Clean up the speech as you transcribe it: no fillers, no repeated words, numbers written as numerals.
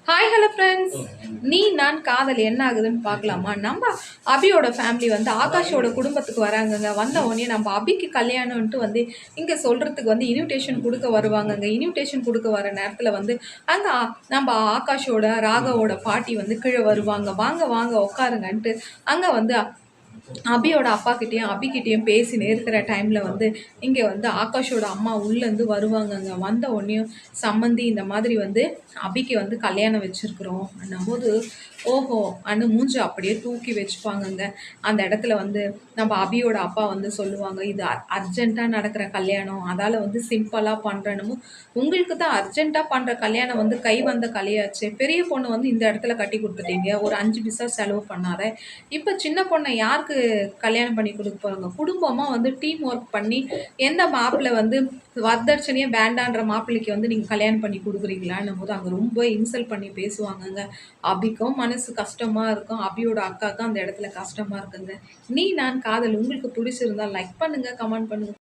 Hi hello friends. நீ நான் காதல் என்ன ஆகுதுன்னு பார்க்கலாமா? நம்ம அபியோட ஃபேமிலி வந்து ஆகாஷோட குடும்பத்துக்கு வராங்கங்க. வந்த உடனே நம்ம அபிக்கு கல்யாணம்ன்ட்டு வந்து இங்கே சொல்கிறதுக்கு வந்து இன்விடேஷன் கொடுக்க வருவாங்கங்க. இன்விடேஷன் கொடுக்க வர நேரத்தில் வந்து அங்கே நம்ம ஆகாஷோட ராகவோட பாட்டி வந்து கீழே வருவாங்க. வாங்க வாங்க உட்காருங்கன்ட்டு அங்கே வந்து அபியோட அப்பா கிட்டேயும் அபிகிட்டேயும் பேசினே இருக்கிற டைமில் வந்து இங்கே வந்து ஆகாஷோட அம்மா உள்ளேருந்து வருவாங்கங்க. வந்த உடனேயும் சம்மந்தி இந்த மாதிரி வந்து அபிக்கு வந்து கல்யாணம் வச்சுருக்குறோம் போது ஓஹோ அன்னு மூஞ்சி அப்படியே தூக்கி வச்சுப்பாங்கங்க. அந்த இடத்துல வந்து நம்ம அபியோட அப்பா வந்து சொல்லுவாங்க, இது அர்ஜென்ட்டாக நடக்கிற கல்யாணம், அதால் வந்து சிம்பிளாக பண்ணுறேன்னு. உங்களுக்கு தான் அர்ஜென்ட்டாக பண்ணுற கல்யாணம் வந்து கை வந்த கலையாச்சு. பெரிய பொண்ணு வந்து இந்த இடத்துல கட்டி கொடுத்துட்டீங்க, ஒரு 5 பைசா செலவு பண்ணாத. இப்போ சின்ன பொண்ணை யாருக்கு கல்யாணம் பண்ணி கொடுக்க போகிறாங்க? குடும்பமாக வந்து டீம் ஒர்க் பண்ணி எந்த மாப்பிள்ளை வந்து வரதட்சணையே வேண்டான்ற மாப்பிள்ளைக்கு வந்து நீங்கள் கல்யாணம் பண்ணி கொடுக்குறீங்களான்னும் போது அங்கே ரொம்ப இன்சல்ட் பண்ணி பேசுவாங்கங்க. அபிக்கும் மனசு கஷ்டமாக இருக்கும், அபியோட அக்காவுக்கும் அந்த இடத்துல கஷ்டமாக இருக்குங்க. நீ நான் காதல் உங்களுக்கு பிடிச்சிருந்தா லைக் பண்ணுங்கள், கமெண்ட் பண்ணுங்கள்.